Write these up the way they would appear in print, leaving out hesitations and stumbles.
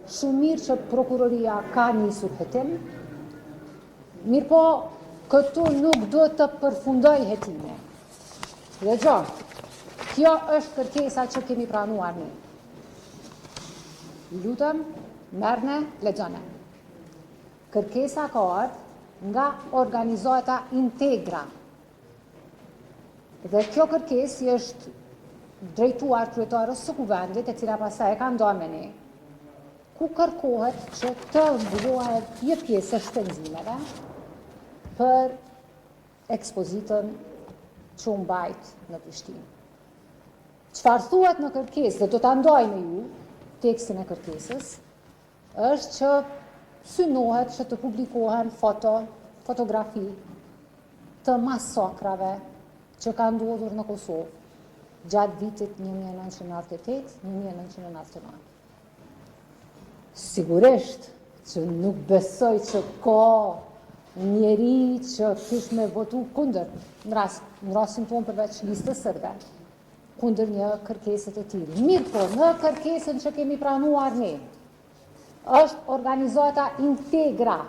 shumë mirë që prokuroria ka njësur hetim, mirë po këtu nuk do të përfundoj hetime. Dhe gjonë, kjo është kërkesa që kemi pranuar ne. Lutëm, merne, lexone. Kërkesa ka ardhur nga organizata Integra. Dhe kjo kërkesë është drejtuar kryetarës së kuvendit, e cila pastaj e ka ndarë me ne, ku kërkohet që të mbullohet një pjesë e shpenzimeve për ekspozitën që u mbajt në Prishtinë. Çfarë thuhet në kërkesë, dhe do ta ndaj me ju tekstin e kërkesës, është që synohet që të publikohen fotografi të masakrave që ka ndodhur në Kosovë gjatë vitit 1998-1999. Sigurisht që nuk besoj që ka njeri që kish me votu kundër, në rastin tonë përveç listës sërbe, kundër një kërkeset e tillë. Mirë po, në kërkesën që kemi pranuar ne, është organizata Integra,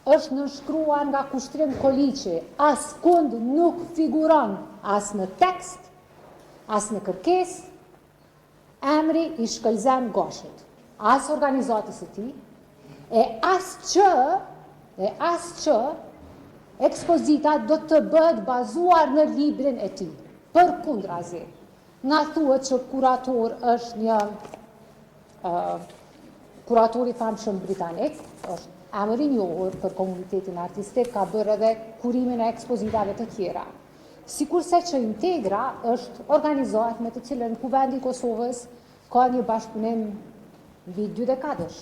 është nënshkruar nga Kushtrim Koliqi, askund nuk figuron as në tekst, as në kërkesë, emri i Shkëlzen Goshit, as organizatës e tij, e as që ekspozita do të bëhet bazuar në librin e tij. Përkundrazi, na thuhet që kurator është një kurator i famshëm britanik, është emër i njohur për komunitetin artistik, ka bërë edhe kurimin e ekspozitave të tjera. Sikurse që Integra është organizat me të cilën Kuvendi i Kosovës ka një bashkëpunim mbi 2 dekadësh.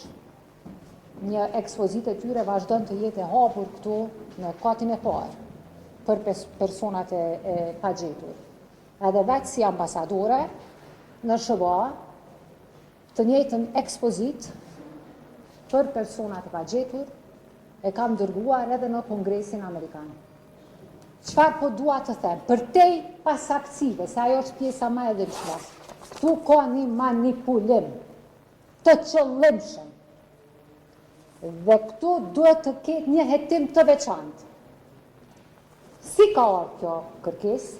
Një ekspozitë e tyre vazhdon të jetë e hapur këtu në katin e parë për personat e pagjetur. Edhe vetë si ambasadore në SBA të njëjtën ekspozitë për personat e pagjetur e kam dërguar edhe në Kongresin Amerikan. Çfarë po dua të them? Përtej pasaktësive, se ajo është pjesa më e dhimbshme. Këtu ka një manipulim të qëllimshëm. Dhe këtu duhet të ketë një hetim të veçantë. Si ka ardhur kjo kërkesë?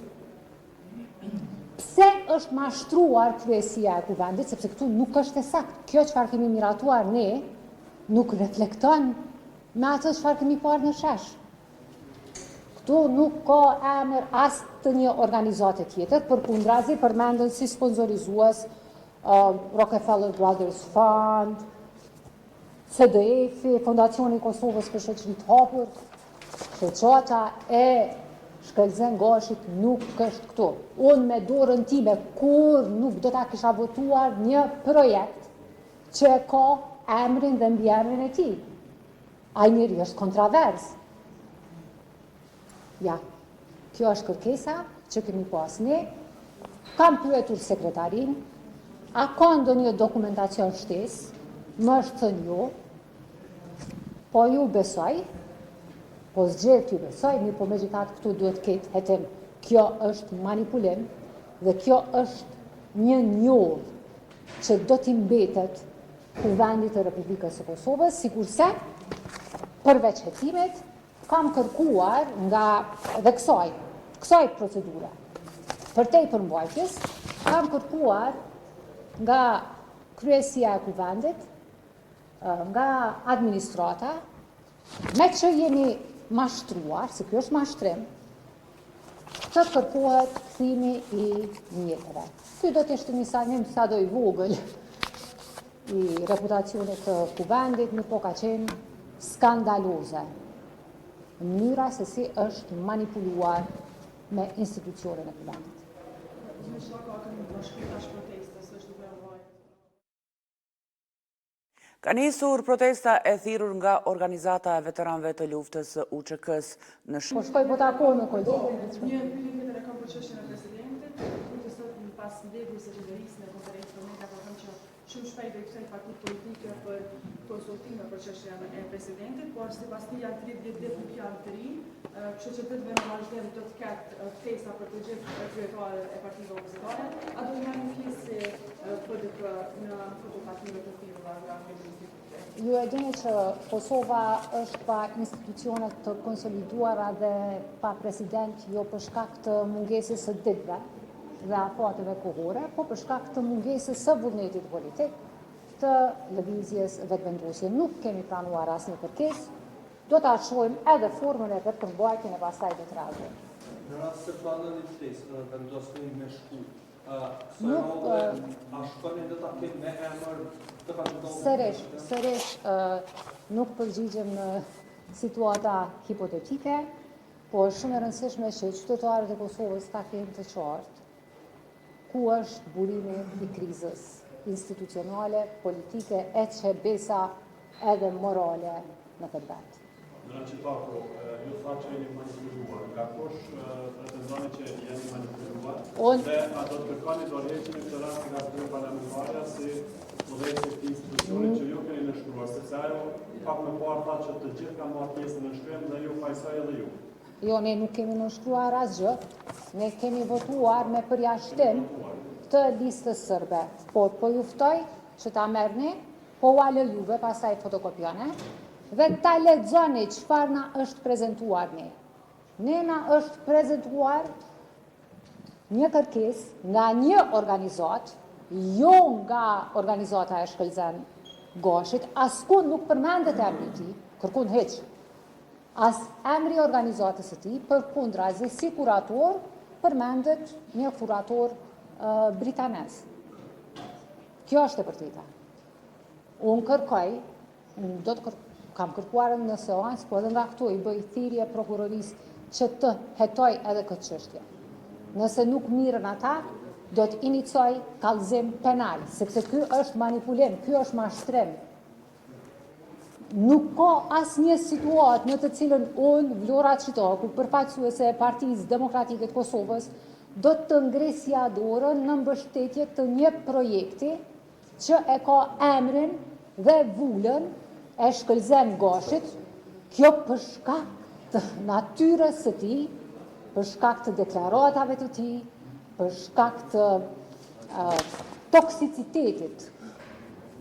Pse është mashtruar kryesia e Kuvendit, sepse këtu nuk është e saktë. Kjo çfarë kemi miratuar ne nuk reflekton me atë çfarë kemi parë në shesh. Këtu nuk ka emër as të një organizate tjetër, përkundrazi përmendën si sponsorizues Rockefeller Brothers Fund, CDF, Fondacioni i Kosovës për Shoqëritë të Hapur, shoqata e Shkëlzen Goshit nuk është këtu. Unë me dorën time kur nuk do ta kisha votuar një projekt që ka emrin dhe mbiemrin e tij. Ai njeri është kontrovers. Ja, kjo është kërkesa që kemi pas ne. Kam pyetur sekretarin, a ka ndonjë dokumentacion shtesë? Më është thënë jo, po ju besoj, po zgjedh t'ju besoj, mirë po megjithatë këtu duhet ketë hetim. Kjo është manipulim dhe kjo është një njohje që do t'i mbetet Kuvendit të Republikës së Kosovës, sikurse përveç hetimit kam kërkuar nga dhe kësaj procedure. Përtej përmbajtjes, kam kërkuar nga kryesia e Kuvendit, nga administrata, me që jemi mashtruar, se kjo është mashtrim, të kërkohet kthimi i mjeteve. Ky do të ishte një sado i vogël i reputacionit të Kuvendit, në po ka qenë skandaloze. Mënyra se si është manipuluar me institucionin e Kuvendit. Ka nisur protesta e thirrur nga organizata e veteranëve të luftës së UÇK-s në Po shkoj po takoj me kolegën. Një pyetje tjetër kam për çështjen e presidentit. Të sot pas mbledhjes së qeverisë në konferencë për ka thënë që shumë shpejt do të kthej partit politike për konsultime për çështjen e presidentit, por sipas tij janë 30 ditë nuk janë të ri, kështu që vetëm në vazhdim do të ketë ftesa për të gjithë kryetarët e partive opozitare. A do të marrë pjesë PDK në fototakimet e tij? Ju e dini që Kosova është pa institucionet të konsoliduara dhe pa president, jo për shkak të mungesës së ditëve dhe afateve kohore, po për shkak të mungesës së vullnetit politik të lëvizjes vetëvendosje. Nuk kemi planuar asnjë kërkesë, do ta shohim edhe formën e përmbajtjen e pastaj do të reagojmë. Në rast se planoni të fesë, vendosni me shku, a shkoni dhe ta kemë me emër të kandidatit? Sërish, nuk përgjigjem në situata hipotetike, po është shumë e rëndësishme që qytetarët e Kosovës ta kenë të qartë ku është burimi i krizës institucionale, politike, e që besa edhe morale në këtë vend. Në Qitako, ju tha që jeni manipuluar, nga kush pretendoni që jeni manipuluar, dhe a do të kërkoni dorëheqjen e këtë rast nga dy parlamentarja si udhëheqës e këtij institucioni që ju keni nënshkruar, sepse ajo pak më parë tha që të gjithë kanë marrë pjesë në nënshkrim dhe ju fajsoj edhe ju. Jo, ne nuk kemi nënshkruar asgjë, ne kemi votuar me përjashtim të listës sërbe, por po ju ftoj që ta merrni, po u alë juve, pastaj fotokopjone, dhe ta lexoni çfarë na është prezantuar ne. Ne na është prezantuar një kërkesë nga një organizat, jo nga organizata e Shkëlzen Gashit, askund nuk përmendet emri i tij, kërkun hiç. As emri organizatës së tij, përkundrazi si kurator përmendet një kurator britanez. Kjo është e vërteta. Unë kërkoj, kam kërkuar në seancë, po edhe nga këtu i bëj thirrje prokurorisë që të hetoj edhe këtë çështje. Nëse nuk mirën ata, do të inicoj kallëzim penal, sepse ky është manipulim, ky është mashtrim. Nuk ka asnjë situatë në të cilën unë, Vlora Çitaku, përfaqësuese e Partisë Demokratike të Kosovës, do të ngresja dorën në mbështetje të një projekti që e ka emrin dhe vullën e Shkëlzen Gashit, kjo për shkak të natyrës së tij, për shkak të deklaratave të tij, për shkak të toksicitetit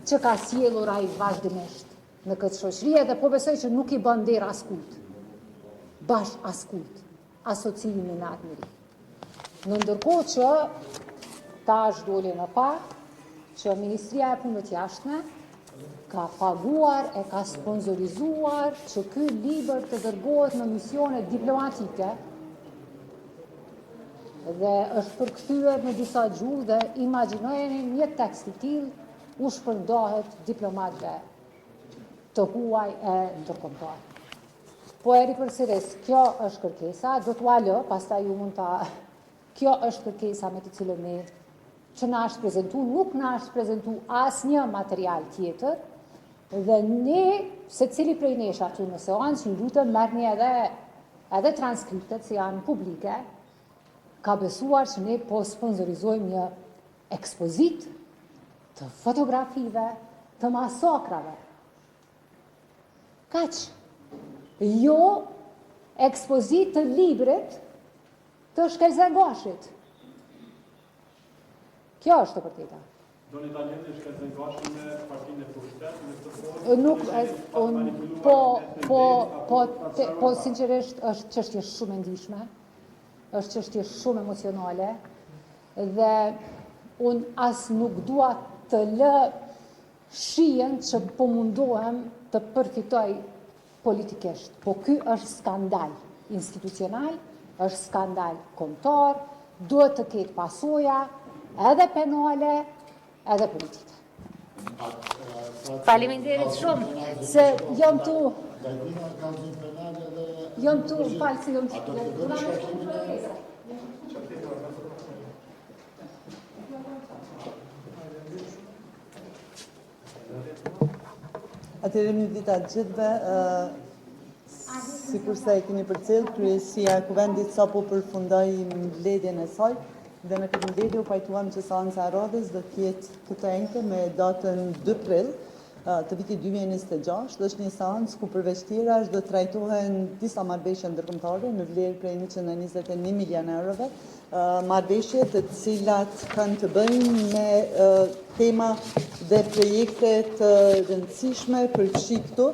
që ka sjellur ai vazhdimisht në këtë shoqëri, dhe po besoj që nuk i bën der askujt, bash askujt, asociimi në atë njëri. Në ndërkohë që tash doli në parë që Ministria e Punëve të Jashtme ka paguar e ka sponsorizuar që ky libër të dërgohet në misione diplomatike dhe është përkthyer në disa gjuhë dhe imagjinojeni një tekst i tillë u shpërndahet diplomatëve të huaj e ndërkombëtar. Po e ripërsëris, kjo është kërkesa, do t'u alë, pastaj ju mund ta. Kjo është kërkesa me të cilën ne që na është prezantuar, nuk na është prezantuar asnjë material tjetër, dhe ne, secili prej nesh aty në seancë, ju lutem merrni edhe transkriptet që janë publike, ka besuar që ne po sponsorizojmë një ekspozit të fotografive të masakrave. Kaq. Jo ekspozit të librit të Shkëlzen Gashit. Kjo është e vërteta. Doni ta lidhni Shkëlzen Gashin me partinë e pushtetit në këtë formë? Po sinqerisht është çështje shumë e ndihshme, është çështje shumë emocionale dhe unë as nuk dua të lë shihen që po mundohem të përfitoj politikisht. Po ky është skandal institucional, është skandal kombëtar, duhet të ketë pasoja edhe penale, edhe politike. Faleminderit shumë se jam tu. Jam tu, falë si jam tu. Atëherë një ditë atë gjithve, si kurse e keni përcjellë, kryesia e Kuvendit sapo përfundoi mbledhjen e saj, dhe në këtë mbledhje u pajtuam që seanca e radhës do të jetë këtë enjte me datën 2 prill, të vitit 2026, dhe është një seancë ku përveç tjerash do trajtohen disa marrëveshje ndërkombëtare në vlerë prej 121 milion eurove, marrëveshje të cilat kanë të bëjnë me tema dhe projekte të rëndësishme përfshi këtu,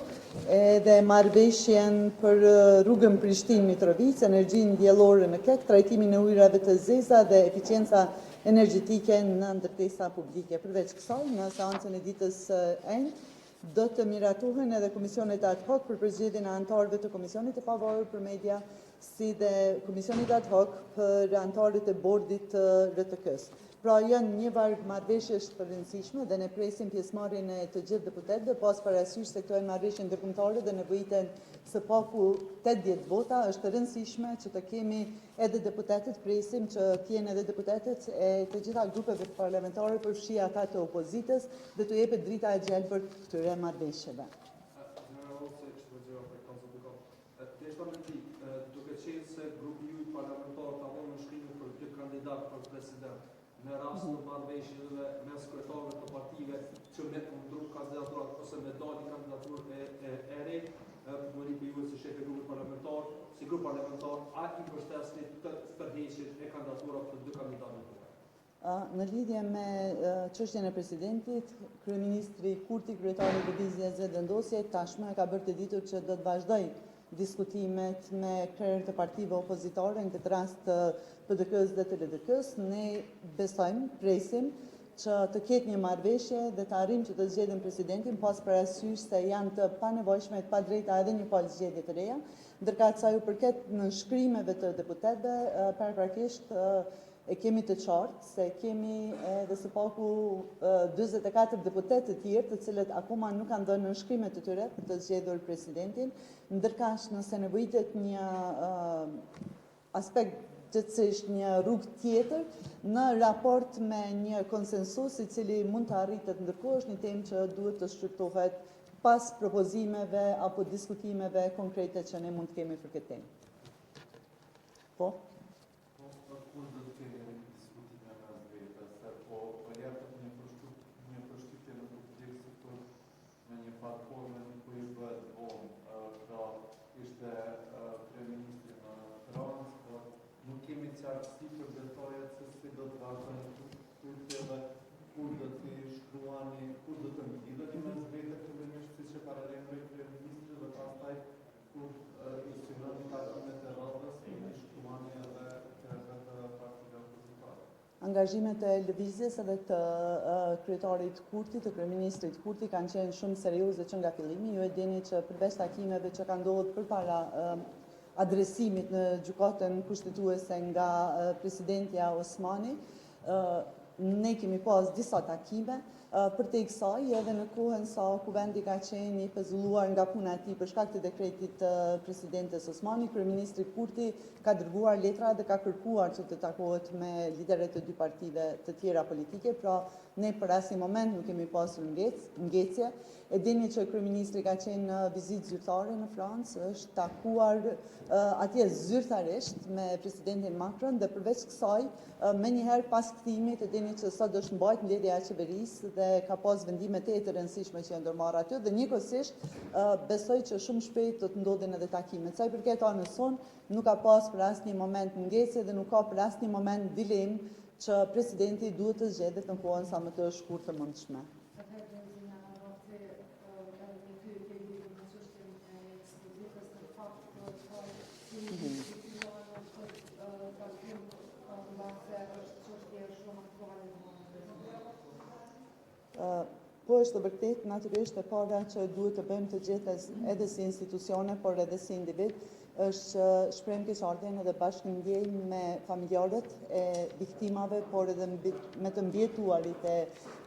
edhe marrëveshjen për rrugën Prishtinë-Mitrovic, energjinë diellore në Kek, trajtimin e ujrave të zeza dhe eficienca energjetike në ndërtesa publike. Përveç kësaj, në seancën e ditës do të miratohen edhe komisionet ad hoc për përzgjedhjen e anëtarëve të komisionit të pavarur për media, si dhe komisionit ad hoc për anëtarët e bordit të RTK-s. Pra janë një varg marrëveshjesh të rëndësishme dhe ne presim pjesëmarrjen e të gjithë deputetëve, pas parasysh se këto janë marrëveshje ndërkombëtare dhe nevojiten së paku 80 vota. Është rëndësishme që të kemi edhe deputetët, presim që t'jenë edhe deputetët e të gjitha grupeve parlamentare përfshi ata të opozitës dhe të jepet drita e gjelbër këtyre marrëveshjeve. Duke qenë se grupi ju parlamentar të avon në shkrimin për dy kandidat për president, në rast të marrëveshjeve mes kryetarëve të partive që me ndru kandidaturat ose me dali kandidaturë e re, përdori për ju si shefi grupit parlamentar, si grup parlamentar, a i mbështesni të tërheqjen e kandidaturat të dy kandidatëve? Në lidhje me çështjen e presidentit, kryeministri Kurti, kryetari i lëvizjes së vendosje, tashmë ka bërë të ditur që do të vazhdoj diskutimet me krerët e partive opozitare, në këtë rast PDK-s dhe të LDK-s. Ne besojmë, presim që të ketë një marrëveshje dhe të arrijmë që të zgjedhim presidentin, pas parasysh se janë të panevojshme e të padrejta edhe një palë zgjedhje të reja, ndërkaq sa ju përket në shkrimeve të deputetëve, paraprakisht e kemi të qartë se kemi edhe së paku 44 deputetë të tjerë të cilët akoma nuk kanë dhënë nënshkrimet e tyre për të zgjedhur presidentin, ndërkaq nëse nevojitet një aspekt gjithsesi një rrugë tjetër në raport me një konsensus i cili mund të arritet ndërkohë, është një temë që duhet të shqyrtohet pas propozimeve apo diskutimeve konkrete që ne mund të kemi për këtë temë. Po? qartësi për detajet se si do të vazhdojnë diskutje dhe kur do të shkruani, kur do të mbledheni mes vete fillimisht siç e paralajmëroi kryeministri dhe pastaj kur i synoni takimet e radhës i shkruani edhe krerët e partive opozitare. Angazhimet e lëvizjes edhe të kryetarit Kurti, të kryeministrit Kurti kanë qenë shumë serioze që nga fillimi. Ju e dini që përveç takimeve që kanë ndodhur përpara adresimit në gjykatën kushtetuese nga presidentja Osmani, ne kemi pas disa takime për te kësaj, edhe në kohën sa kuvendi ka qenë i pezulluar nga puna e tij për shkak të dekretit të presidentes Osmani, kryeministri Kurti ka dërguar letra dhe ka kërkuar që të takohet me liderët e dy partive të tjera politike, pra ne për asnjë moment nuk kemi pasur ngjecje. E dini që kryeministri ka qenë në vizitë zyrtare në Francë, është takuar atje zyrtarisht me presidentin Macron dhe përveç kësaj, menjëherë pas kthimit, e dini që sot është mbajtur mbledhja e qeverisë dhe ka pas vendime të rëndësishme që janë ndërmarrë aty dhe njëkohësisht besoj që shumë shpejt do të ndodhin edhe takimet. Sa i përket anës sonë, nuk ka pas për asnjë moment ngjecje dhe nuk ka për asnjë moment dilemë që presidenti duhet të zgjedhet në kohën sa më të shkurtër të mundshme. Po është vërtet, natyrisht e para që duhet të bëjmë të gjithë edhe si institucione, por edhe si individ, është që shprehim keqardhjen edhe bashkëndjejmë me familjarët e viktimave, por edhe me të mbjetuarit e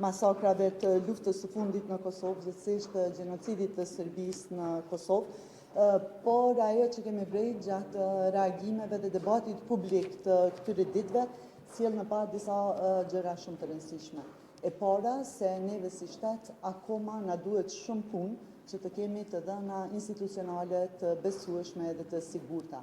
masakrave të luftës së fundit në Kosovë, gjithsesi të gjenocidit të Serbisë në Kosovë. Por ajo që kemi bërë gjatë reagimeve dhe debatit publik të këtyre ditëve, sjell në pa disa gjëra shumë të rëndësishme. E para se neve si shtet akoma na duhet shumë punë që të kemi të dhëna institucionale të besueshme dhe të sigurta.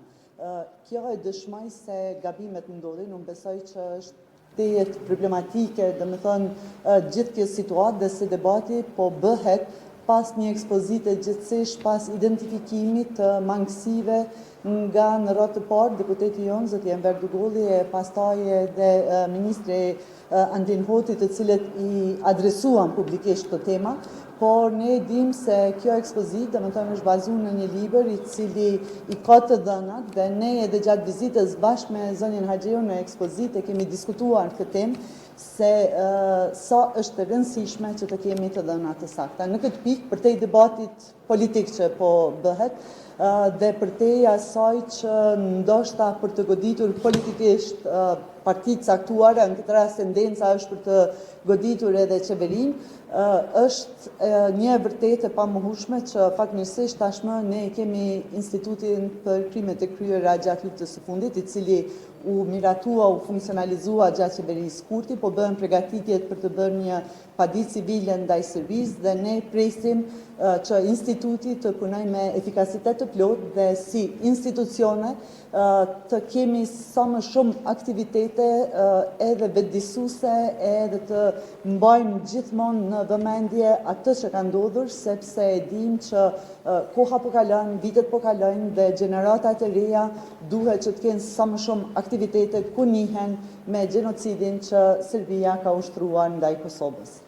Kjo e dëshmoj se gabimet ndodhin, unë besoj që është tejet problematike, domethënë gjithë kjo situatë dhe se debati po bëhet pas një ekspozite gjithsesi pas identifikimit të mangësive nga në ratë të parë deputeti jonë, zoti Enver Dugolli, e pastaj edhe ministri Andin Hoti, të cilët i adresuan publikisht këtë tema, por ne dim se kjo ekspozit, domethënë është bazuar në një libër i cili i ka të dhënat, dhe ne edhe gjatë vizitës bashkë me zonjën Haxhiu në ekspozit kemi diskutuar këtë temë, se sa është e rëndësishme që të kemi të dhënat të sakta. Në këtë pikë, përtej debatit politik që po bëhet, dhe përtej asaj që ndoshta për të goditur politikisht partitë caktuara, në këtë rast tendenca është për të goditur edhe qeverinë, është një vërtet e pamohshme që fatmirësisht tashmë ne kemi Institutin për krimet e kryera gjatë luftës së fundit, i cili u miratua, u funksionalizua gjatë qeverisë Kurti, po bëhen përgatitjet për të bërë një padicë civile ndaj Serbisë dhe ne presim që instituti të punojë me efikasitet të plot dhe si institucione të kemi sa më shumë aktivitete edhe vetëdijsuese, edhe të mbajmë gjithmonë në vëmendje atë që ka ndodhur, sepse e dim që koha po kalon, vitet po kalojnë dhe gjeneratat e reja duhet që të kenë sa më shumë aktivitete ku njihen me gjenocidin që Serbia ka ushtruar ndaj Kosovës.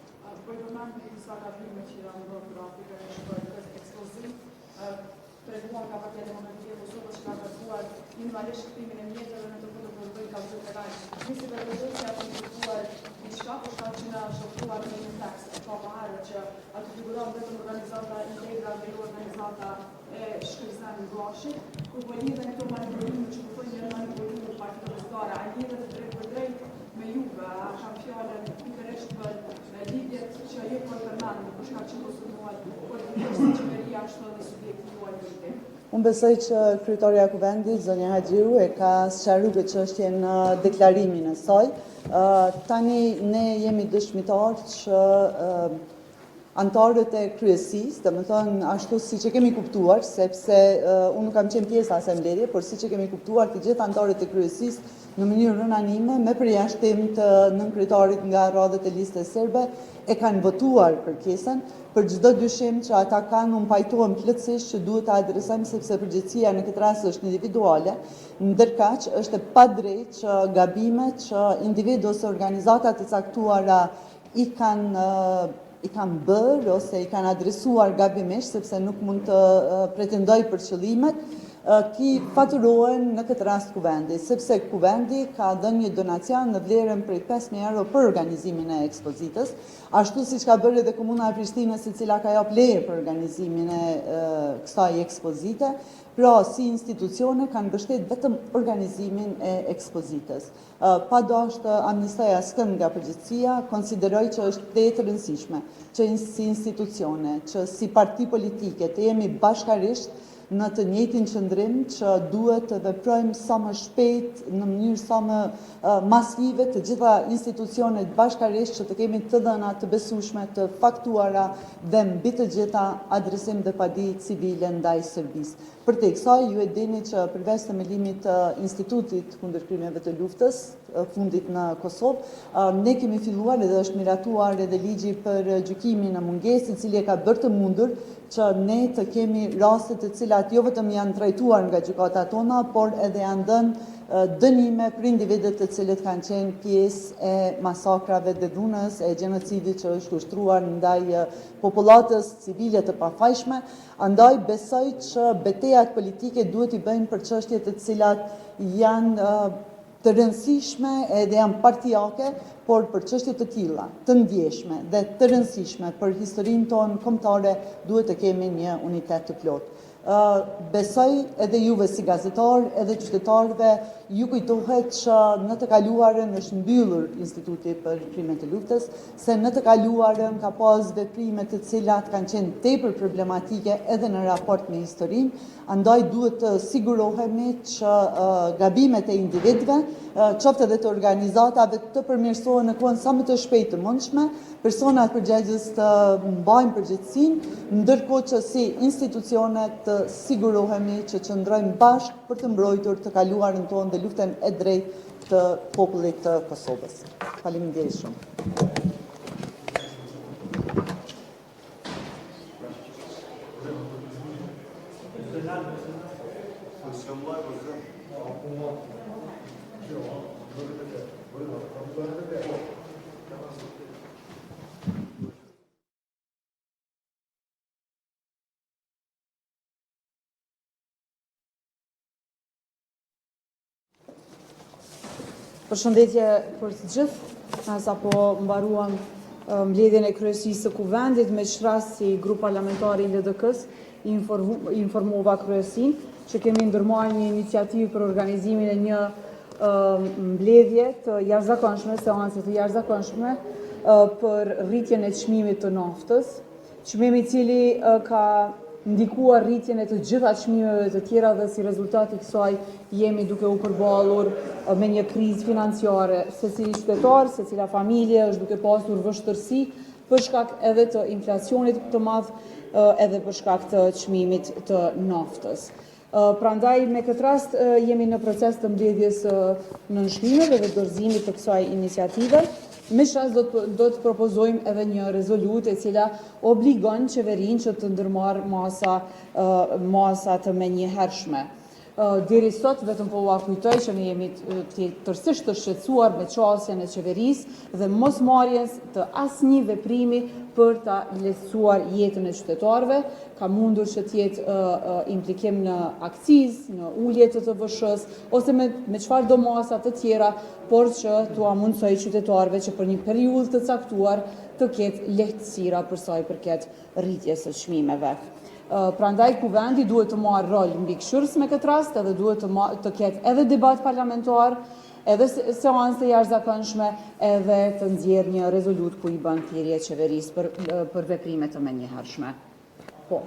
Minimalisht shkrimin e mjetëve në të fundit të bëjë ka vëzhët e rajnë. Nisi për të që atë ndikuar diçka, por shka që nga shofruar me një tekst. Pa paharë që atë figuron vetëm organizata integra dhe organizata e shkrizani Bashit, kur po lidhe në këto manipulime që po thojnë një manipulime partitë vëzgara, a lidhe të drejt për drejt me juve, a kam fjallën pikërisht për lidhjet që ju po përmendni, për shka që konsumuar politikisht si qeveria ashtu edhe subjekti juaj politik. Unë besoj që kryetaria e Kuvendit, zonja Haxhiu, e ka sqaruar këtë çështje në deklarimin e saj. Tani ne jemi dëshmitar që antarët e kryesisë, domethënë ashtu siç e kemi kuptuar, sepse unë nuk kam qenë pjesë asembleje, por siç e kemi kuptuar të gjithë antarët e kryesisë në mënyrë unanime, me përjashtim të nënkryetarit nga radhët e listës serbe, e kanë votuar kërkesën. Për çdo dyshim që ata kanë, unë pajtohem plotësisht që duhet ta adresojmë, sepse përgjegjësia në këtë rast është individuale, ndërkaq është e padrejtë që gabimet që individ ose organizata të caktuara i kanë bërë ose i kanë adresuar gabimisht, sepse nuk mund të pretendoj për qëllimet, ki faturohen në këtë rast Kuvendi, sepse Kuvendi ka dhënë një donacion në vlerën prej 5.000 euro për organizimin e ekspozitës, ashtu siç ka bërë edhe Komuna e Prishtinës, e cila ka jap leje për organizimin e kësaj ekspozite. Pra, si institucione kanë mbështet vetëm organizimin e ekspozitës. Padoshtë amnistoja askënd nga përgjegjësia, konsideroj që është vërtet e rëndësishme që si institucione, që si parti politike të jemi bashkarisht në të njëjtin qëndrim që duhet të veprojmë sa më shpejt në mënyrë sa më masive të gjitha institucionet bashkarisht që të kemi të dhëna të besueshme, të faktuara dhe mbi të gjitha adresim dhe padijë civile ndaj Serbisë. Për te kësaj, ju e dini që përveç themelimit të Institutit kundër krimeve të luftës fundit në Kosovë, ne kemi filluar edhe është miratuar edhe ligji për gjykimin në mungesë, i cili e ka bërë të mundur që ne të kemi raste të cilat jo vetëm janë trajtuar nga gjykata tona, por edhe janë dhënë dënime për individet të cilët kanë qenë pjesë e masakrave dhe dhunës, e gjenocidit që është ushtruar ndaj popullatës civile të pafajshme. Andaj besoj që betejat politike duhet i bëjnë për çështje të cilat janë të rëndësishme edhe janë partijake, por për çështje të tilla, të ndjeshme dhe të rëndësishme për historinë tonë kombëtare duhet të kemi një unitet të plotë. Besoj edhe juve si gazetar, edhe qytetarëve, ju kujtohet që në të kaluarën është mbyllur Instituti për krimet e luftës, se në të kaluarën ka pas veprime të cilat kanë qenë tepër problematike edhe në raport me historinë, andaj duhet të sigurohemi që gabimet e individëve, qoftë edhe të organizatave të përmirësohen në kohën sa më të shpejtë të mundshme, personat përgjegjës të mbajnë përgjegjësinë, ndërkohë që si institucione të sigurohemi që qëndrojmë bashkë për të mbrojtur të kaluarën tonë dhe luftën e drejtë të popullit të Kosovës. Faleminderit shumë. Përshëndetje për të gjithë, sa po mbaruam mbledhjen e kryesisë së kuvendit, me qëras si grup parlamentari i LDK-s, informova kryesin që kemi ndërmarrë një iniciativë për organizimin e një mbledhje të jashtëzakonshme, seance të jashtëzakonshme për rritjen e çmimit të naftës, çmimi i cili ka ndikuar rritjen e të gjitha çmimeve të tjera dhe si rezultat i kësaj jemi duke u përballur me një krizë financiare. Secili qytetar, secila familje është duke pasur vështirësi për shkak edhe të inflacionit të madh, edhe për shkak të çmimit të naftës. Prandaj me këtë rast jemi në proces të mbledhjes nënshkrimeve dhe dorëzimit të kësaj iniciative. Me shas do të propozojmë edhe një rezolutë e cila obligon qeverinë që të ndërmarrë masa të menjëhershme. Deri sot vetëm po ua kujtoj që ne jemi tërësisht të shqetësuar me qasjen e qeverisë dhe mosmarrjes të asnjë veprimi për ta lehtësuar jetën e qytetarëve. Ka mundur që të jetë implikim në akcizë, në ulje të TVSH-s ose me çfarë do masa të tjera, por që t'ua mundsoj qytetarëve që për një periudhë të caktuar të ketë lehtësira për sa i përket rritjes së çmimeve. Prandaj kuvendi duhet të marrë rol mbikëqyrës me këtë rast, edhe duhet të ketë edhe debat parlamentar, edhe seancë të jashtëzakonshme, edhe të nxjerrë një rezolutë ku i bën thirrje qeverisë për veprime të menjëhershme. Po.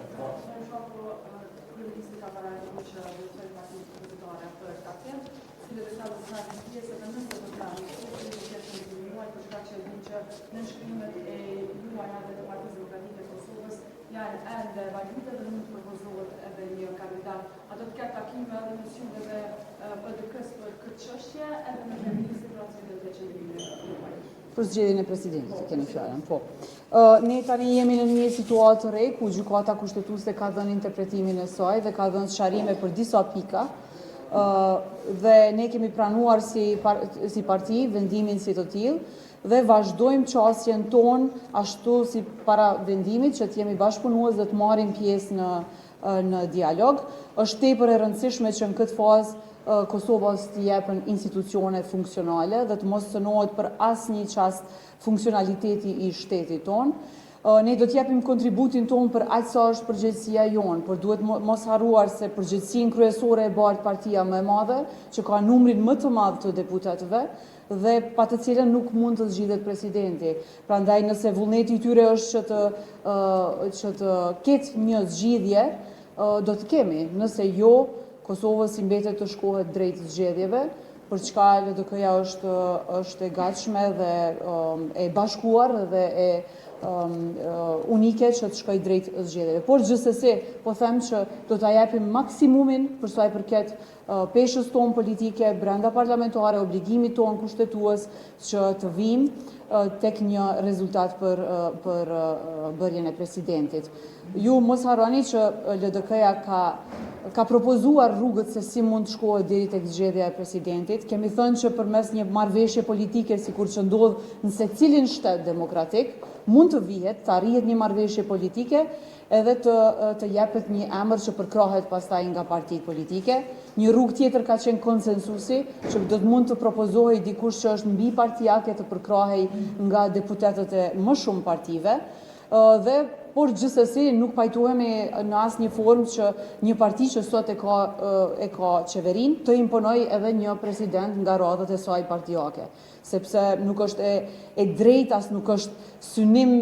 Janë ende valide dhe nuk propozohet edhe një kandidat. A do të ketë takime edhe në syndeve PDK-s për këtë çështje, edhe në ministrin për arsye të qeverisë. Për zgjedhjen e presidentit keni fjalën, po. Ne tani jemi në një situatë të re ku gjykata kushtetuese ka dhënë interpretimin e saj dhe ka dhënë sqarime për disa pika. Dhe ne kemi pranuar si parti vendimin si të tillë dhe vazhdojmë qasjen tonë ashtu si para vendimit që të jemi bashkëpunues dhe të marrim pjesë në dialog. Është tepër e rëndësishme që në këtë fazë Kosovës të jepen institucione funksionale dhe të mos cënohet për asnjë çast funksionaliteti i shtetit tonë. Ne do t'japim kontributin tonë për aq sa është përgjegjësia jonë, por duhet mos harruar se përgjegjësinë kryesore e bart partia më e madhe, që ka numrin më të madh të deputetëve dhe pa të cilën nuk mund të zgjidhet presidenti. Prandaj nëse vullneti i tyre është që të ketë një zgjidhje, do të kemi. Nëse jo, Kosovës i mbetet të shkohet drejt zgjedhjeve, për çka LDK-ja është e gatshme dhe e bashkuar dhe e unike që të shkoj drejt zgjedhjeve. Por gjithsesi, po them që do ta japim maksimumin për sa i përket peshës tonë politike brenda parlamentare, obligimit tonë kushtetues që të vijmë tek një rezultat për bërjen e presidentit. Ju mos harroni që LDK-ja ka propozuar rrugët se si mund të shkohet deri tek zgjedhja e presidentit. Kemi thënë që përmes një marrëveshje politike, sikur që ndodh në secilin shtet demokratik, mund të vihet, të arrihet një marrëveshje politike edhe të jepet një emër që përkrahet pastaj nga partitë politike. Një rrugë tjetër ka qenë konsensusi, që do të mund të propozohej dikush që është mbi partijake të përkrahej nga deputetët e më shumë partive. Por gjithsesi nuk pajtohemi në asnjë formë që një parti që sot e ka qeverinë të imponojë edhe një president nga radhët e saj partijake, sepse nuk është e drejtë as nuk është synim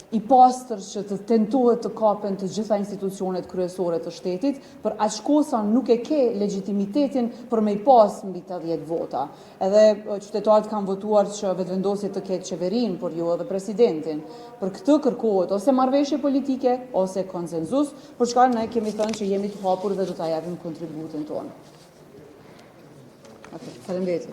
i pastër që të tentohet të kapen të gjitha institucionet kryesore të shtetit, për aq kohë sa nuk e ke legitimitetin për me i pas mbi 80 vota. Edhe qytetarët kanë votuar që vetëvendosje të ketë qeverinë, por jo edhe presidentin. Për këtë kërkohet ose marrëveshje politike ose konsenzus, për çka ne kemi thënë që jemi të hapur dhe do ta japim kontributin tonë. Faleminderit.